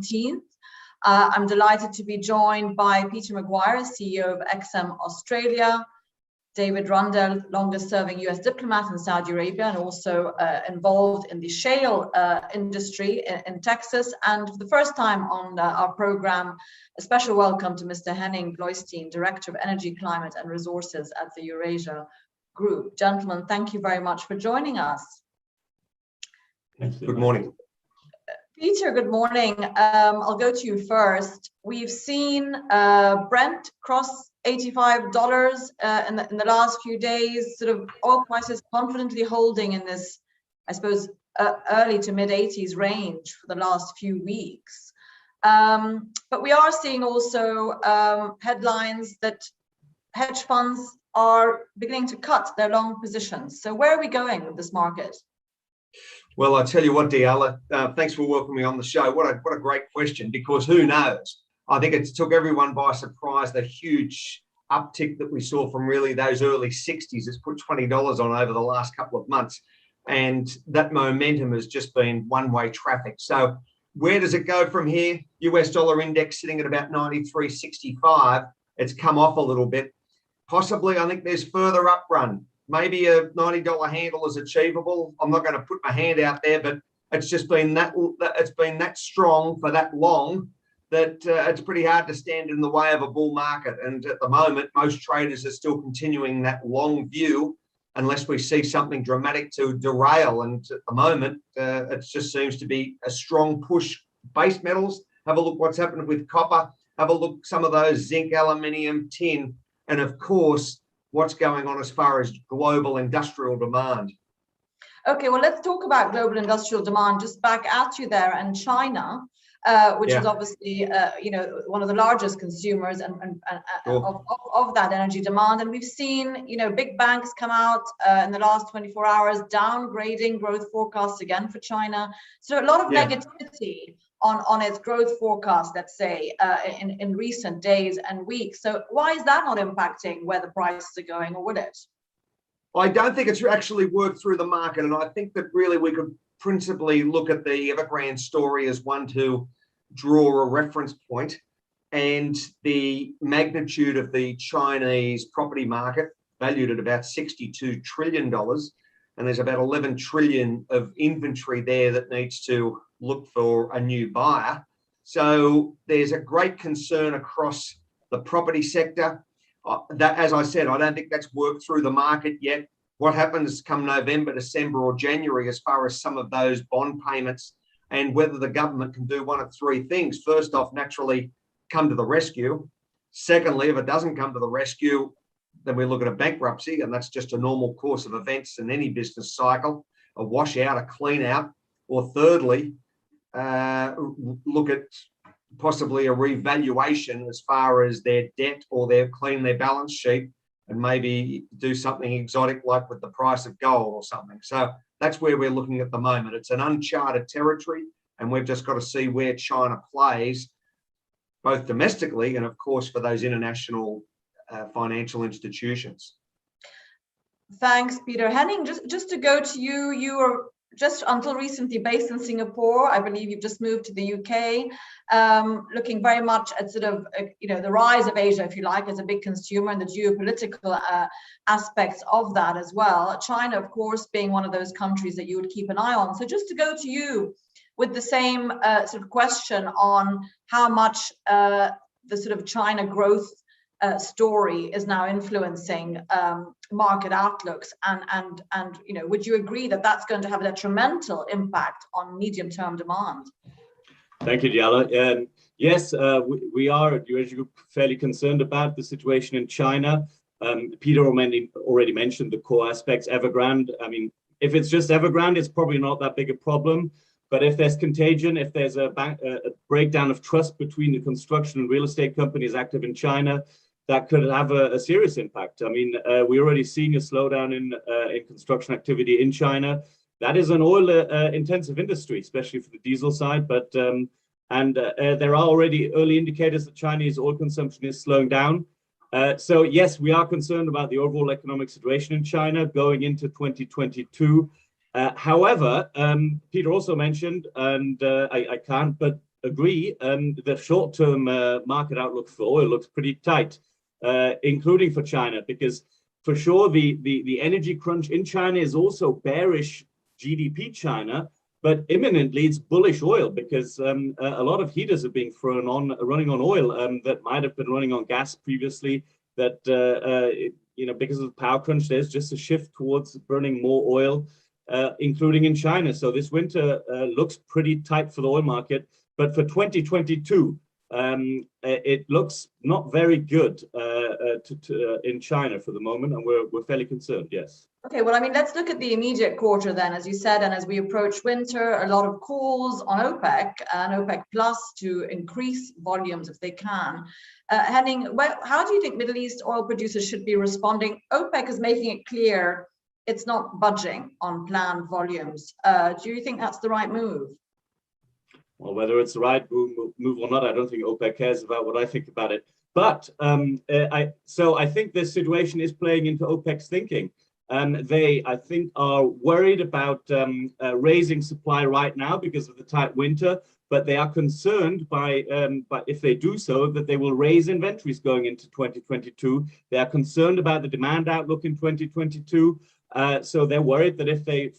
19th. I'm delighted to be joined by Peter Maguire, CEO of XM Australia, David Rundell, longest-serving US diplomat in Saudi Arabia and also involved in the shale industry in Texas. And for the first time on our program, a special welcome to Mr. Henning Bloystein, Director of Energy, Climate and Resources at the Eurasia Group. Gentlemen, thank you very much for joining us. Good morning. Peter, good morning. I'll go to you first. We've seen Brent cross $85 in the last few days, sort of oil prices confidently holding in this, I suppose, early to mid 80s range for the last few weeks. But we are seeing also headlines that hedge funds are beginning to cut their long positions. So where are we going with this market? Well, I tell you what, Diala, thanks for welcoming me on the show. What a great question, because who knows? I think it took everyone by surprise, the huge uptick that we saw from really those early 60s. It's put $20 on over the last couple of months. And that momentum has just been one-way traffic. So where does it go from here? US dollar index sitting at about 93.65. It's come off a little bit. Possibly, I think there's further uprun. Maybe a $90 handle is achievable. I'm not going to put my hand out there, but it's just been that strong for that long that it's pretty hard to stand in the way of a bull market. And at the moment, most traders are still continuing that long view unless we see something dramatic to derail. And at the moment, it just seems to be a strong push. Base metals, have a look what's happened with copper, have a look some of those zinc, aluminium, tin, and of course, what's going on as far as global industrial demand. Okay, well, let's talk about global industrial demand. Just back at you there, and China, which is obviously, one of the largest consumers of that energy demand. And we've seen, big banks come out in the last 24 hours, downgrading growth forecasts again for China. So a lot of negativity on its growth forecast, let's say, in recent days and weeks. So why is that not impacting where the prices are going, or would it? I don't think it's actually worked through the market. And I think that really we could principally look at the Evergrande story as one to draw a reference point, and the magnitude of the Chinese property market valued at about $62 trillion. And there's about 11 trillion of inventory there that needs to look for a new buyer. So there's a great concern across the property sector. That, as I said, I don't think that's worked through the market yet. What happens come November, December, or January as far as some of those bond payments, and whether the government can do one of three things. First off, naturally come to the rescue. Secondly, if it doesn't come to the rescue, then we look at a bankruptcy, and that's just a normal course of events in any business cycle, a washout, a clean out. Or thirdly, look at possibly a revaluation as far as their debt, or they've cleaned their balance sheet and maybe do something exotic like with the price of gold or something. So that's where we're looking at the moment. It's an uncharted territory, and we've just got to see where China plays, both domestically and of course for those international financial institutions. Thanks, Peter. Henning, just to go to you, you were just until recently based in Singapore. I believe you've just moved to the UK, looking very much at sort of, the rise of Asia, if you like, as a big consumer, and the geopolitical aspects of that as well. China, of course, being one of those countries that you would keep an eye on. So just to go to you with the same sort of question on how much the sort of China growth story is now influencing market outlooks, and would you agree that that's going to have a detrimental impact on medium-term demand? Thank you, Diala. Yes, we are at Eurasia Group fairly concerned about the situation in China. Peter already mentioned the core aspects. Evergrande, I mean, if it's just Evergrande, it's probably not that big a problem. But if there's contagion, if there's a breakdown of trust between the construction and real estate companies active in China, that could have a serious impact. I mean, we're already seeing a slowdown in construction activity in China. That is an oil-intensive industry, especially for the diesel side. But there are already early indicators that Chinese oil consumption is slowing down. So yes, we are concerned about the overall economic situation in China going into 2022. However, Peter also mentioned, and I can't but agree. The short-term market outlook for oil looks pretty tight, including for China, because for sure the energy crunch in China is also bearish GDP China, but imminently it's bullish oil because a lot of heaters are being thrown on, running on oil that might have been running on gas previously. That because of the power crunch, there's just a shift towards burning more oil, including in China. So this winter looks pretty tight for the oil market. But for 2022, it looks not very good in China for the moment, and we're fairly concerned. Yes. Okay, well, I mean, let's look at the immediate quarter then, as you said, and as we approach winter, a lot of calls on OPEC and OPEC Plus to increase volumes if they can. Henning, how do you think Middle East oil producers should be responding? OPEC is making it clear it's not budging on planned volumes. Do you think that's the right move? Well, whether it's the right move or not, I don't think OPEC cares about what I think about it. But I think this situation is playing into OPEC's thinking. They, I think, are worried about raising supply right now because of the tight winter, but they are concerned by if they do so, that they will raise inventories going into 2022. They are concerned about the demand outlook in 2022. So they're worried that if they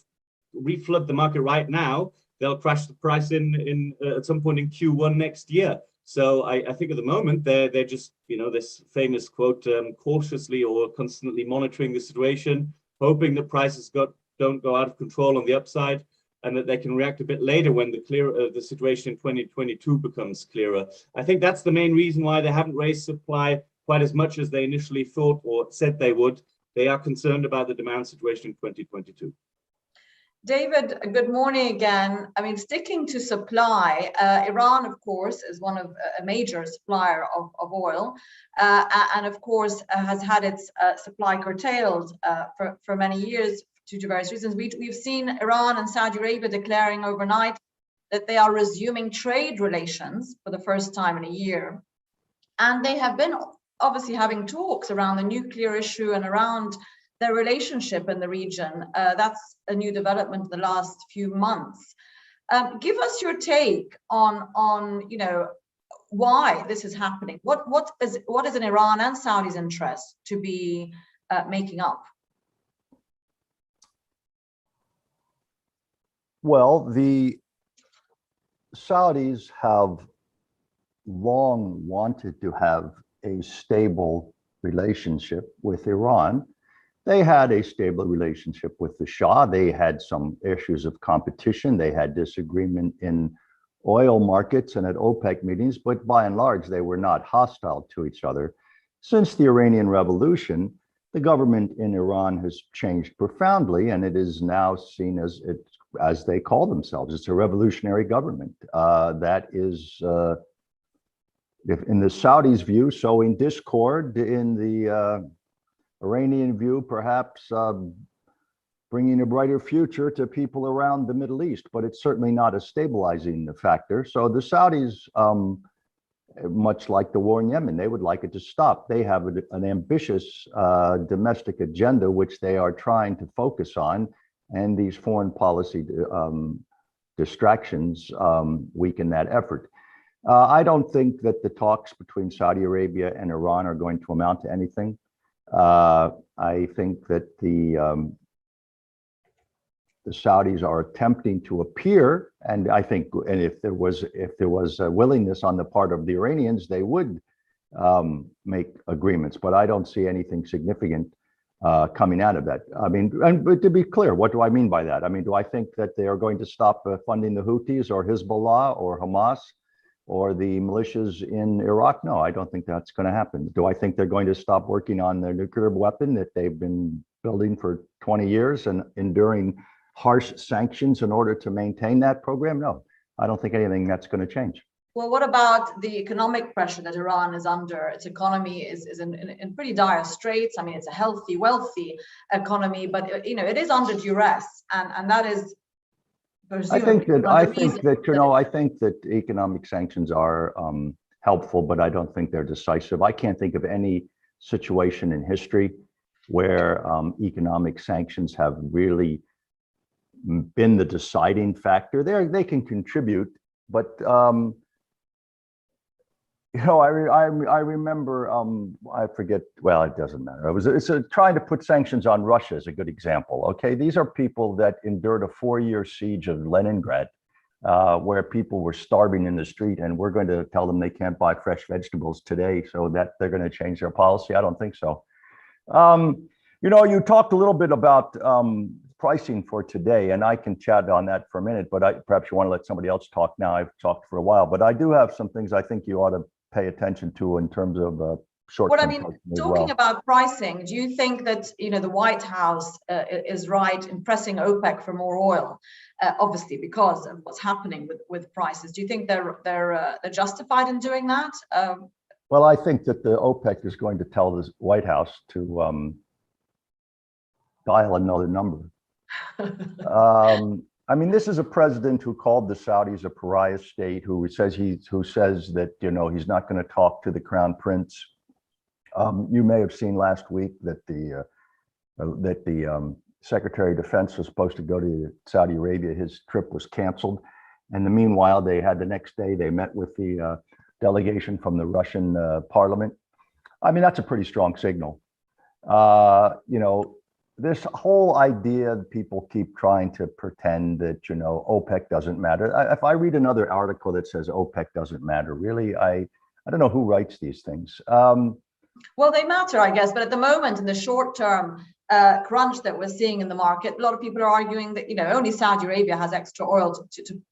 reflood the market right now, they'll crash the price in at some point in Q1 next year. So I think at the moment they're just, this famous quote, cautiously or constantly monitoring the situation, hoping that prices don't go out of control on the upside, and that they can react a bit later when the situation in 2022 becomes clearer. I think that's the main reason why they haven't raised supply quite as much as they initially thought or said they would. They are concerned about the demand situation in 2022. David, good morning again. I mean, sticking to supply, Iran, of course, is one of a major supplier of oil, and of course has had its supply curtailed for many years due to various reasons. We've seen Iran and Saudi Arabia declaring overnight that they are resuming trade relations for the first time in a year, and they have been obviously having talks around the nuclear issue and around their relationship in the region. That's a new development in the last few months. Give us your take on why this is happening. What is in Iran and Saudi's interest to be making up? Well, the Saudis have long wanted to have a stable relationship with Iran. They had a stable relationship with the Shah. They had some issues of competition. They had disagreement in oil markets and at OPEC meetings, but by and large, they were not hostile to each other. Since the Iranian Revolution, the government in Iran has changed profoundly, and it is now seen as they call themselves. It's a revolutionary government that is, if in the Saudis' view, sowing discord, in the Iranian view, perhaps bringing a brighter future to people around the Middle East, but it's certainly not a stabilizing factor. So the Saudis, much like the war in Yemen, they would like it to stop. They have an ambitious domestic agenda, which they are trying to focus on, and these foreign policy distractions weaken that effort. I don't think that the talks between Saudi Arabia and Iran are going to amount to anything. I think that the Saudis are attempting to appear, and I think, and if there was a willingness on the part of the Iranians, they would make agreements. But I don't see anything significant coming out of that. I mean, but to be clear, what do I mean by that? I mean, do I think that they are going to stop funding the Houthis or Hezbollah or Hamas or the militias in Iraq? No, I don't think that's going to happen. Do I think they're going to stop working on their nuclear weapon that they've been building for 20 years and enduring harsh sanctions in order to maintain that program? No, I don't think anything that's going to change. Well, what about the economic pressure that Iran is under? Its economy is in pretty dire straits. I mean, it's a healthy, wealthy economy, but it is under duress, and that is. I think that economic sanctions are helpful, but I don't think they're decisive. I can't think of any situation in history where economic sanctions have really been the deciding factor. They can contribute, but I remember, I forget, well, it doesn't matter. It's trying to put sanctions on Russia is a good example. Okay, these are people that endured a 4-year siege of Leningrad, where people were starving in the street, and we're going to tell them they can't buy fresh vegetables today so that they're going to change their policy. I don't think so. You talked a little bit about pricing for today, and I can chat on that for a minute, but perhaps you want to let somebody else talk now. I've talked for a while, but I do have some things I think you ought to pay attention to in terms of short-term pricing as well. Talking about pricing, do you think that the White House is right in pressing OPEC for more oil, obviously because of what's happening with prices? Do you think they're justified in doing that? Well, I think that the OPEC is going to tell the White House to dial another number. I mean, this is a president who called the Saudis a pariah state, who says that he's not going to talk to the crown prince. You may have seen last week that the Secretary of Defense was supposed to go to Saudi Arabia. His trip was canceled, and meanwhile, the next day they met with the delegation from the Russian parliament. I mean, that's a pretty strong signal. This whole idea that people keep trying to pretend that, OPEC doesn't matter. If I read another article that says OPEC doesn't matter, really, I don't know who writes these things. Well, they matter, I guess, but at the moment, in the short term crunch that we're seeing in the market, a lot of people are arguing that only Saudi Arabia has extra oil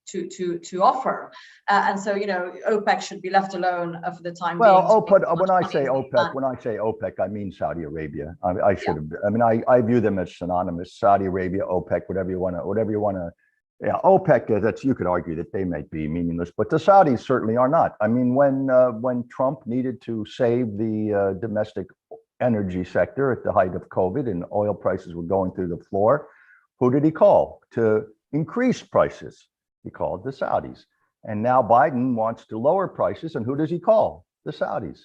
to offer, and so OPEC should be left alone for the time being. Well, when I say OPEC, I mean Saudi Arabia. I should have. I mean, I view them as synonymous. Saudi Arabia, OPEC, whatever you want to. Yeah, OPEC. That's, you could argue that they might be meaningless, but the Saudis certainly are not. I mean, when Trump needed to save the domestic energy sector at the height of COVID and oil prices were going through the floor, who did he call to increase prices? He called the Saudis. And now Biden wants to lower prices, and who does he call? The Saudis.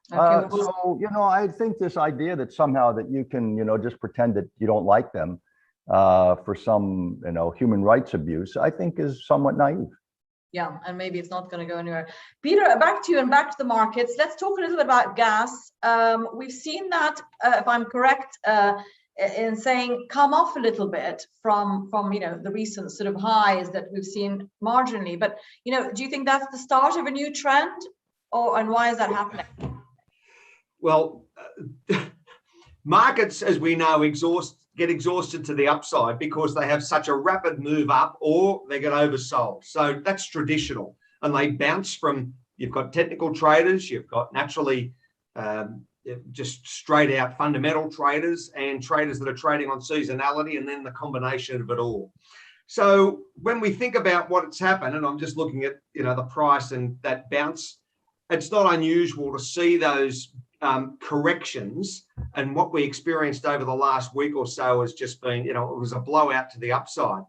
So I think this idea that somehow that you can just pretend that you don't like them for some human rights abuse, I think is somewhat naive. Yeah, and maybe it's not going to go anywhere. Peter, back to you and back to the markets. Let's talk a little bit about gas. We've seen that, if I'm correct, in saying come off a little bit from the recent sort of highs that we've seen marginally. But do you think that's the start of a new trend, and why is that happening? Well, markets, as we know, get exhausted to the upside because they have such a rapid move up, or they get oversold. So that's traditional, and they bounce from. You've got technical traders, you've got naturally just straight out fundamental traders, and traders that are trading on seasonality, and then the combination of it all. So when we think about what's happened, and I'm just looking at the price and that bounce, it's not unusual to see those corrections, and what we experienced over the last week or so has just been, it was a blowout to the upside.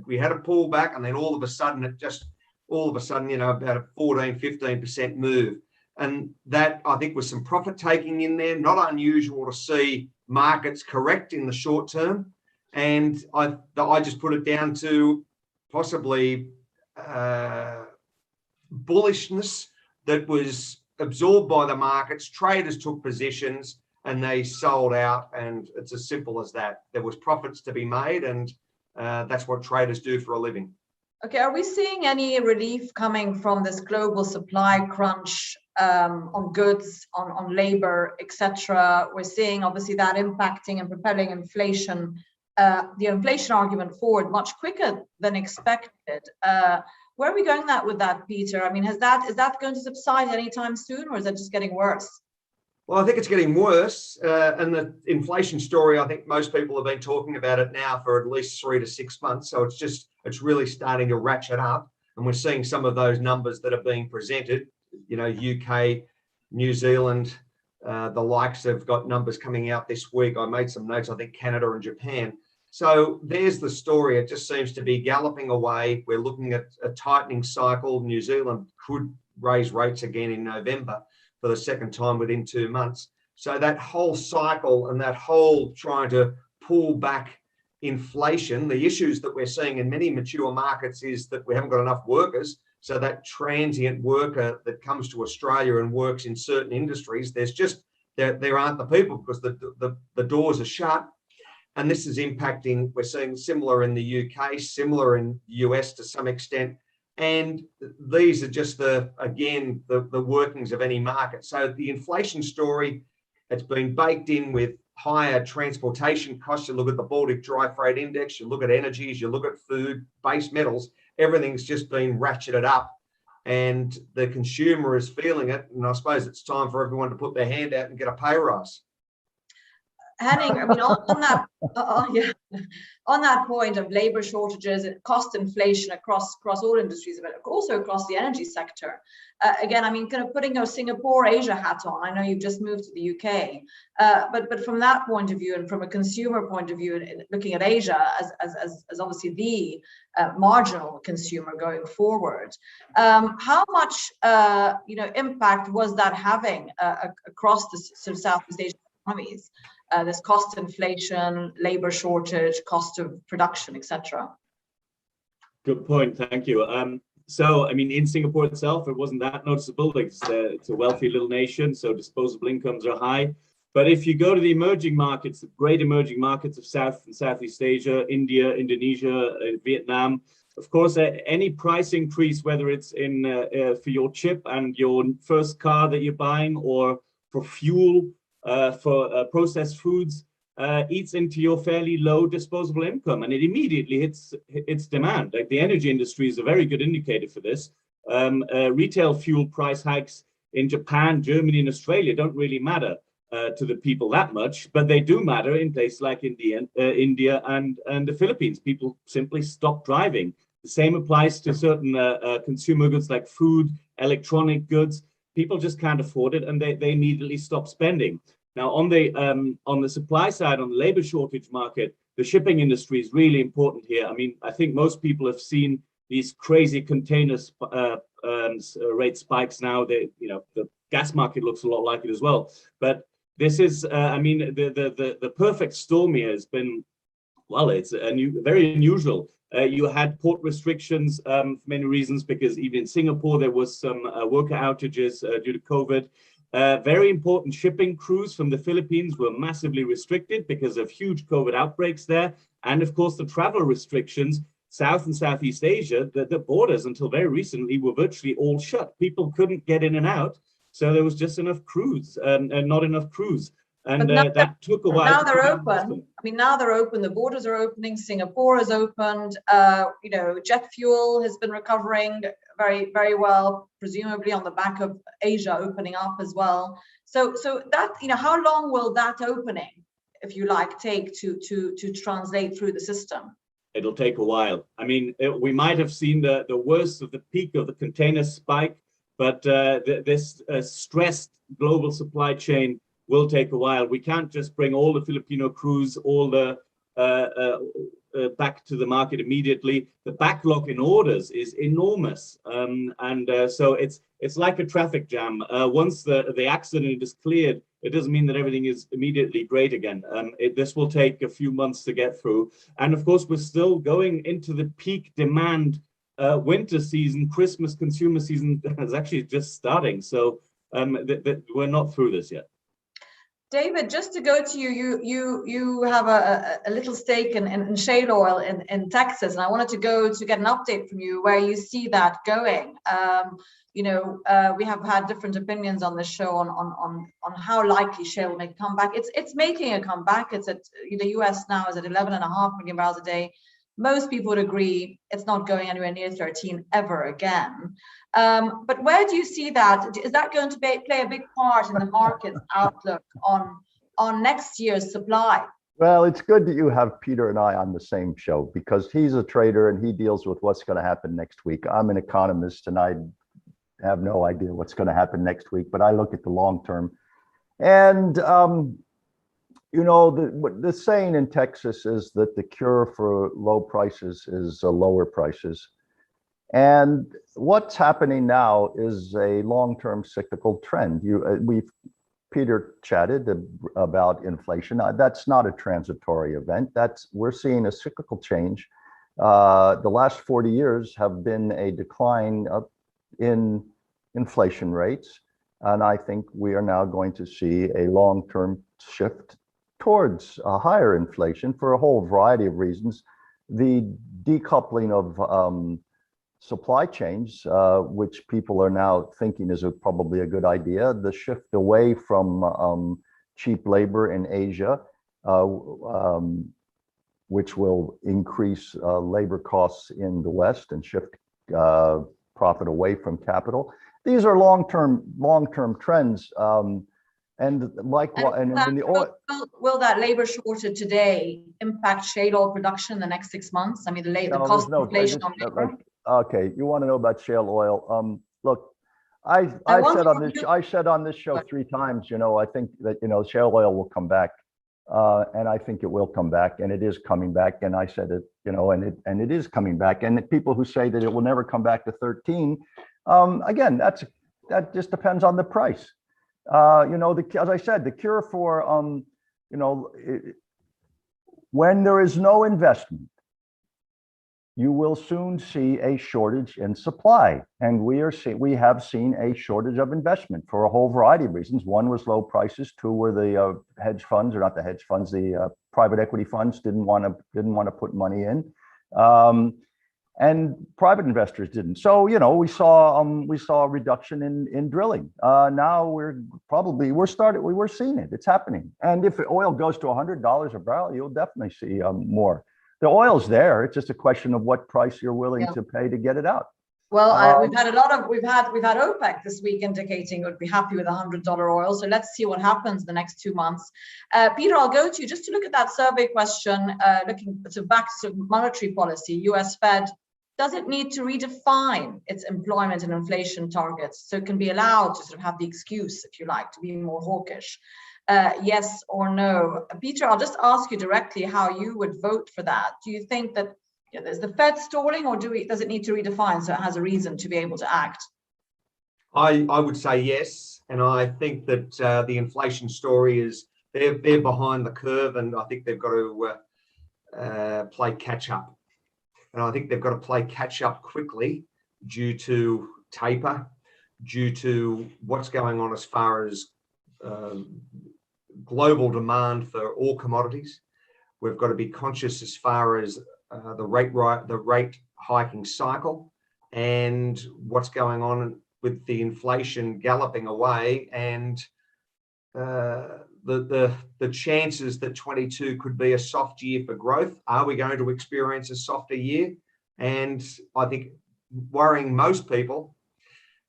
We had a pullback, and then all of a sudden, about a 14-15% move. And that, I think, was some profit taking in there. Not unusual to see markets correct in the short term. And I just put it down to possibly bullishness that was absorbed by the markets. Traders took positions and they sold out, and it's as simple as that. There was profits to be made, and that's what traders do for a living. Okay, are we seeing any relief coming from this global supply crunch on goods, on labor, etc.? We're seeing obviously that impacting and propelling inflation, the inflation argument forward much quicker than expected. Where are we going with that, Peter? I mean, is that going to subside anytime soon, or is it just getting worse? Well, I think it's getting worse. And the inflation story, I think most people have been talking about it now for at least 3 to 6 months. So it's really starting to ratchet up. And we're seeing some of those numbers that are being presented. UK, New Zealand, the likes have got numbers coming out this week. I made some notes, I think Canada and Japan. So there's the story. It just seems to be galloping away. We're looking at a tightening cycle. New Zealand could raise rates again in November for the second time within 2 months. So that whole cycle and that whole trying to pull back inflation, the issues that we're seeing in many mature markets is that we haven't got enough workers. So that transient worker that comes to Australia and works in certain industries, there aren't the people because the doors are shut. And this is impacting, we're seeing similar in the UK, similar in the US to some extent. And these are just the workings of any market. So the inflation story, it's been baked in with higher transportation costs. You look at the Baltic Dry Freight Index, you look at energies, you look at food, base metals, everything's just been ratcheted up and the consumer is feeling it. And I suppose it's time for everyone to put their hand out and get a pay rise. Henning, I mean, on that, yeah, on that point of labor shortages and cost inflation across all industries, but also across the energy sector. Again, I mean, kind of putting your Singapore Asia hat on. I know you've just moved to the UK, but from that point of view and from a consumer point of view, and looking at Asia as obviously the marginal consumer going forward, how much impact was that having across the sort of Southeast Asian economies? There's cost inflation, labor shortage, cost of production, etc. Good point. Thank you. So, I mean, in Singapore itself, it wasn't that noticeable. It's a wealthy little nation, so disposable incomes are high. But if you go to the emerging markets, the great emerging markets of South and Southeast Asia, India, Indonesia, Vietnam, of course, any price increase, whether it's in for your chip and your first car that you're buying, or for fuel, for processed foods, eats into your fairly low disposable income, and it immediately hits demand. Like the energy industry is a very good indicator for this. Retail fuel price hikes in Japan, Germany, and Australia don't really matter to the people that much, but they do matter in places like India and the Philippines. People simply stop driving. The same applies to certain consumer goods like food, electronic goods. People just can't afford it, and they immediately stop spending. Now, on the supply side, on the labor shortage market, the shipping industry is really important here. I mean, I think most people have seen these crazy container rate spikes now. The gas market looks a lot like it as well. But this is, I mean, the perfect storm here has been, well, it's very unusual. You had port restrictions for many reasons, because even in Singapore, there was some worker outages due to COVID. Very important shipping crews from the Philippines were massively restricted because of huge COVID outbreaks there. And of course, the travel restrictions, South and Southeast Asia, the borders until very recently were virtually all shut. People couldn't get in and out. So there was just enough crews and not enough crews. And that took a while. Now they're open. I mean, now they're open. The borders are opening. Singapore has opened. Jet fuel has been recovering very, very well, presumably on the back of Asia opening up as well. So that, how long will that opening, if you like, take to translate through the system? It'll take a while. I mean, we might have seen the worst of the peak of the container spike, but this stressed global supply chain will take a while. We can't just bring all the Filipino crews, all the back to the market immediately. The backlog in orders is enormous, so it's like a traffic jam. Once the accident is cleared, it doesn't mean that everything is immediately great again. This will take a few months to get through, and of course, we're still going into the peak demand winter season. Christmas consumer season is actually just starting, so we're not through this yet. David, just to go to you have a little stake in Shale Oil in Texas, and I wanted to get an update from you where you see that going. We have had different opinions on this show on how likely shale may come back. It's making a comeback. It's at the US now is at 11.5 million barrels a day. Most people would agree it's not going anywhere near 13 ever again. But where do you see that? Is that going to play a big part in the market's outlook on next year's supply? Well, it's good that you have Peter and I on the same show, because he's a trader and he deals with what's going to happen next week. I'm an economist and I have no idea what's going to happen next week, but I look at the long term. And the saying in Texas is that the cure for low prices is lower prices. And what's happening now is a long-term cyclical trend. Peter chatted about inflation. That's not a transitory event. We're seeing a cyclical change The last 40 years have been a decline in inflation rates. And I think we are now going to see a long-term shift towards a higher inflation for a whole variety of reasons. The decoupling of supply chains, which people are now thinking is probably a good idea, the shift away from cheap labor in Asia, which will increase labor costs in the West and shift profit away from capital. These are long-term trends. And in the oil, will that labor shortage today impact shale oil production in the next 6 months? I mean, the cost of inflation on labor. Okay, you want to know about shale oil? Look, I said on this show 3 times, I think that, shale oil will come back. And I think it will come back, and it is coming back. And I said it, and it is coming back. And the people who say that it will never come back to 13, again, that just depends on the price. As I said, the cure for, when there is no investment, you will soon see a shortage in supply. And we have seen a shortage of investment for a whole variety of reasons. One was low prices. 2 were the hedge funds, or not the hedge funds, the private equity funds didn't want to put money in. And private investors didn't. So, we saw a reduction in drilling. Now we're seeing it. It's happening. And if oil goes to $100 a barrel, you'll definitely see more. The oil's there. It's just a question of what price you're willing to pay to get it out. Well, we've had OPEC this week indicating it would be happy with $100 oil. So let's see what happens the next 2 months. Peter, I'll go to you just to look at that survey question, looking back to monetary policy. U.S. Fed, does it need to redefine its employment and inflation targets so it can be allowed to sort of have the excuse, if you like, to be more hawkish? Yes or no? Peter, I'll just ask you directly how you would vote for that. Do you think that there's the Fed stalling, or does it need to redefine so it has a reason to be able to act? I would say yes, and I think that the inflation story is they're behind the curve, and I think they've got to play catch up. And I think they've got to play catch up quickly due to taper, due to what's going on as far as global demand for all commodities. We've got to be conscious as far as the rate hiking cycle and what's going on with the inflation galloping away, and the chances that 22 could be a soft year for growth. Are we going to experience a softer year? And I think worrying most people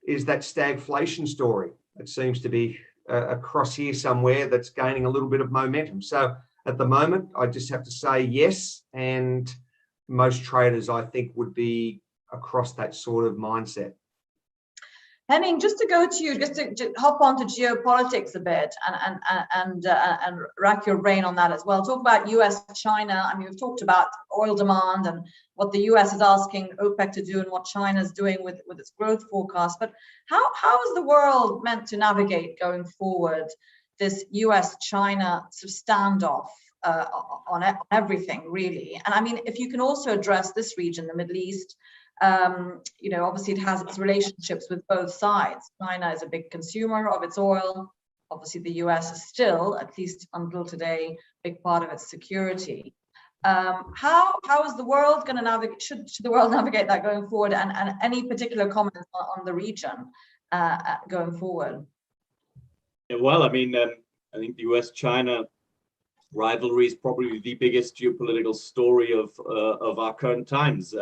is that stagflation story. It seems to be across here somewhere that's gaining a little bit of momentum. So at the moment, I just have to say yes. And most traders, I think, would be across that sort of mindset. Henning, just to go to you, just to hop onto geopolitics a bit and rack your brain on that as well. Talk about US-China. I mean, we've talked about oil demand and what the US is asking OPEC to do and what China's doing with its growth forecast. But how is the world meant to navigate going forward this US-China sort of standoff on everything, really? And I mean, if you can also address this region, the Middle East, obviously it has its relationships with both sides. China is a big consumer of its oil. Obviously, the US is still, at least until today, a big part of its security. How is the world going to navigate? Should the world navigate that going forward? And any particular comments on the region going forward? Yeah, well, I mean, I think the US-China rivalry is probably the biggest geopolitical story of our current times.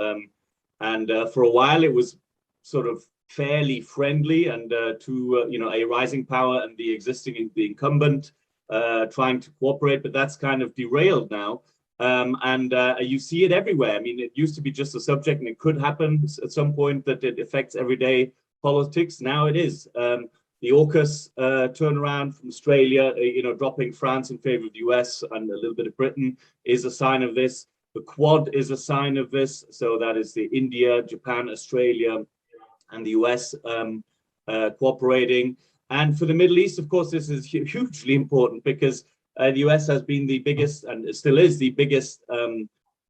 And for a while, it was sort of fairly friendly, and to a rising power and the incumbent trying to cooperate, but that's kind of derailed now. And you see it everywhere. I mean, it used to be just a subject, and it could happen at some point that it affects everyday politics. Now it is. The AUKUS turnaround from Australia, dropping France in favor of the US and a little bit of Britain, is a sign of this. The Quad is a sign of this. So that is the India, Japan, Australia, and the US cooperating. And for the Middle East, of course, this is hugely important because the US has been the biggest, and still is the biggest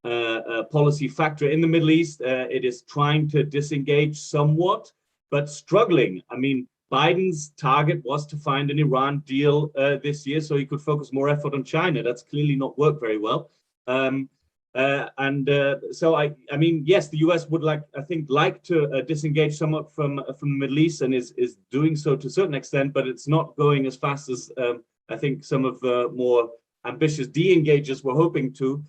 policy factor in the Middle East. It is trying to disengage somewhat, but struggling. I mean, Biden's target was to find an Iran deal this year so he could focus more effort on China. That's clearly not worked very well. So I mean, yes, the US would like to disengage somewhat from the Middle East and is doing so to a certain extent, but it's not going as fast as I think some of the more ambitious de-engagers were hoping to.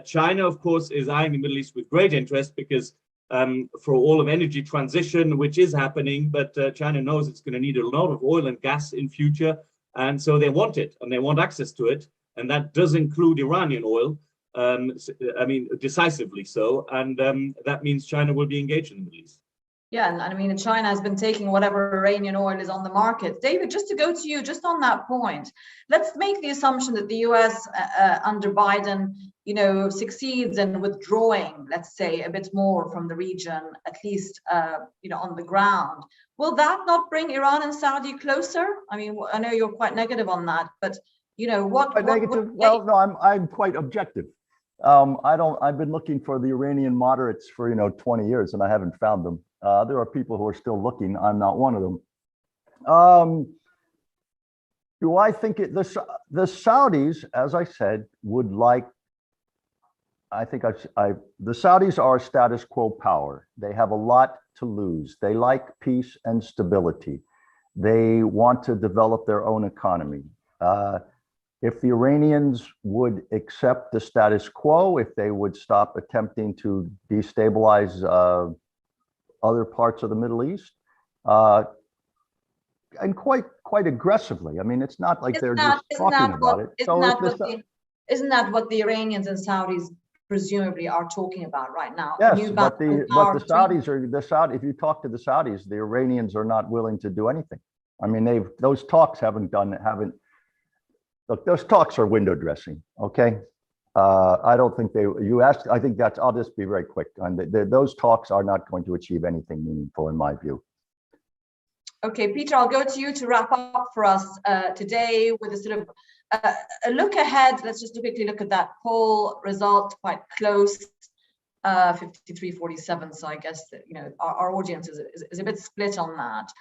China, of course, is eyeing the Middle East with great interest because for all of energy transition, which is happening, but China knows it's going to need a lot of oil and gas in future. And so they want it and they want access to it. And that does include Iranian oil, I mean, decisively so. And that means China will be engaged in the Middle East. Yeah, and I mean, China has been taking whatever Iranian oil is on the market. David, just to go to you, just on that point, let's make the assumption that the US under Biden, you know, succeeds in withdrawing, let's say, a bit more from the region, at least, you know, on the ground. Will that not bring Iran and Saudi closer? I mean, I know you're quite negative on that, but, you know, what negative? Well, no, I'm quite objective. I've been looking for the Iranian moderates for, 20 years and I haven't found them. There are people who are still looking. I'm not one of them. Do I think the Saudis, as I said, would like, the Saudis are a status quo power. They have a lot to lose. They like peace and stability. They want to develop their own economy. If the Iranians would accept the status quo, if they would stop attempting to destabilize other parts of the Middle East, and quite aggressively. I mean, it's not like they're just talking about it. Isn't that what the Iranians and Saudis presumably are talking about right now? Yes, but the Saudis are if you talk to the Saudis, the Iranians are not willing to do anything. I mean, those talks look, those talks are window dressing, okay? I don't think I think I'll just be very quick. Those talks are not going to achieve anything meaningful in my view. Okay, Peter, I'll go to you to wrap up for us today with a sort of a look ahead. Let's just quickly look at that poll result, quite close, 53-47. So I guess that, our audience is a bit split on that.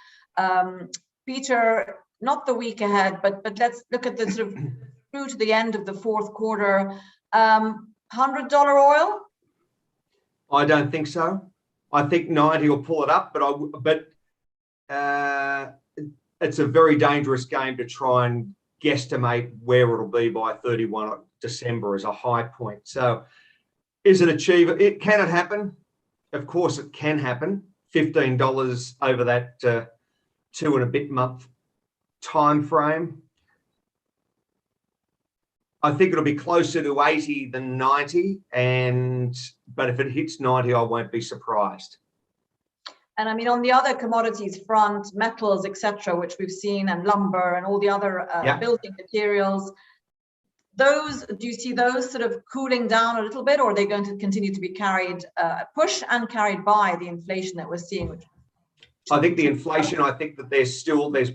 Peter, not the week ahead, but let's look at the sort of through to the end of the fourth quarter. $100 oil? I don't think so. I think 90 will pull it up, but it's a very dangerous game to try and guesstimate where it'll be by 31 December as a high point. So is it achievable? Can it happen? Of course it can happen. $15 over that 2 and a bit month time frame. I think it'll be closer to 80 than 90, but if it hits 90, I won't be surprised. And I mean, on the other commodities front, metals, etc., which we've seen, and lumber and all the other building materials, do you see those sort of cooling down a little bit, or are they going to continue to be carried by the inflation that we're seeing? I think the inflation, I think that there's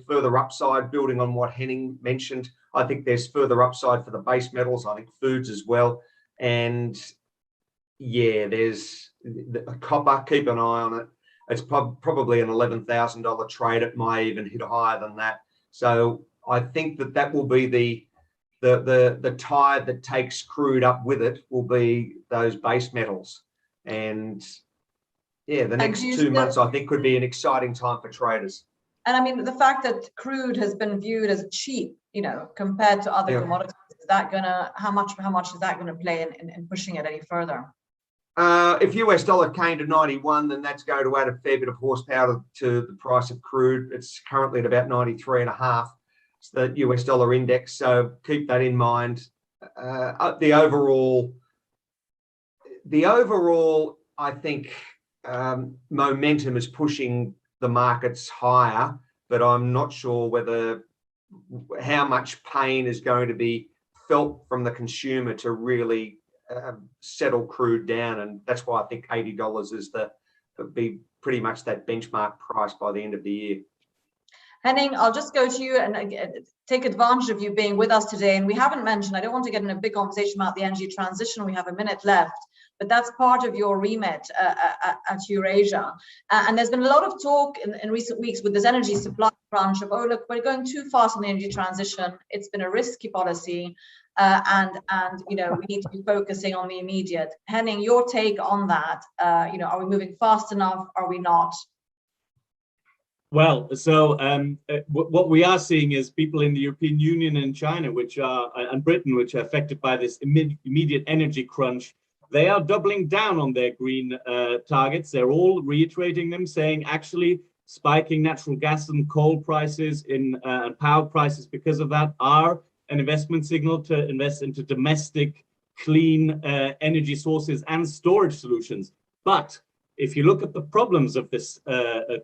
further upside, building on what Henning mentioned. I think there's further upside for the base metals, I think foods as well. And yeah, there's copper, keep an eye on it. It's probably an $11,000 trade. It may even hit higher than that. So I think that will be the tide that takes crude up with it will be those base metals. And yeah, the next 2 months, I think, could be an exciting time for traders. And I mean, the fact that crude has been viewed as cheap, compared to other commodities, is that how much is that going to play in pushing it any further? If US dollar came to 91, then that's going to add a fair bit of horsepower to the price of crude. It's currently at about 93.5. It's the US dollar index. So keep that in mind. The overall, I think, momentum is pushing the markets higher, but I'm not sure how much pain is going to be felt from the consumer to really settle crude down, and that's why I think $80 is be pretty much that benchmark price by the end of the year. Henning, I'll just go to you and take advantage of you being with us today. And we haven't mentioned, I don't want to get in a big conversation about the energy transition. We have a minute left, but that's part of your remit at Eurasia. And there's been a lot of talk in recent weeks with this energy supply crunch of, oh, look, we're going too fast on the energy transition. It's been a risky policy. And we need to be focusing on the immediate. Henning, your take on that? Are we moving fast enough? Are we not? Well, so what we are seeing is people in the European Union and China, and Britain, which are affected by this immediate energy crunch, they are doubling down on their green targets. They're all reiterating them, saying actually spiking natural gas and coal prices and power prices because of that are an investment signal to invest into domestic clean energy sources and storage solutions. But if you look at the problems of this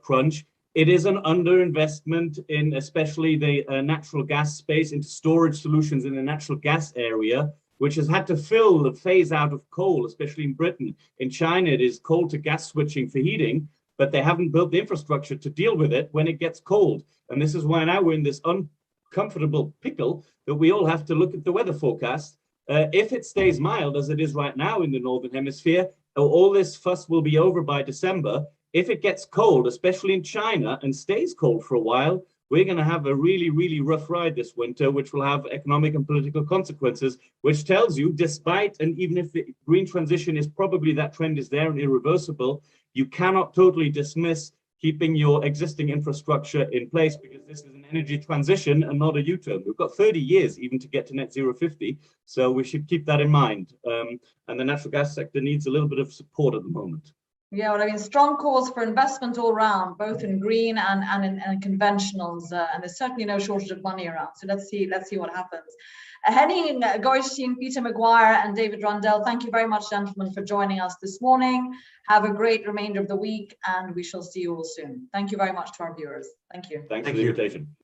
crunch, it is an underinvestment in especially the natural gas space, into storage solutions in the natural gas area, which has had to fill the phase out of coal, especially in Britain. In China, it is coal to gas switching for heating, but they haven't built the infrastructure to deal with it when it gets cold. And this is why now we're in this uncomfortable pickle that we all have to look at the weather forecast. If it stays mild, as it is right now in the Northern Hemisphere, all this fuss will be over by December. If it gets cold, especially in China, and stays cold for a while, we're going to have a really, really rough ride this winter, which will have economic and political consequences, which tells you, despite, and even if the green transition is probably, that trend is there and irreversible, you cannot totally dismiss keeping your existing infrastructure in place, because this is an energy transition and not a U-turn. We've got 30 years even to get to net zero 50, so we should keep that in mind. And the natural gas sector needs a little bit of support at the moment. Yeah, well, I mean, strong calls for investment all around, both in green and in conventionals, and there's certainly no shortage of money around. So let's see what happens. Henning Goistein, Peter Maguire, and David Rundell, thank you very much, gentlemen, for joining us this morning. Have a great remainder of the week, and we shall see you all soon. Thank you very much to our viewers. Thank you. Thanks for the invitation.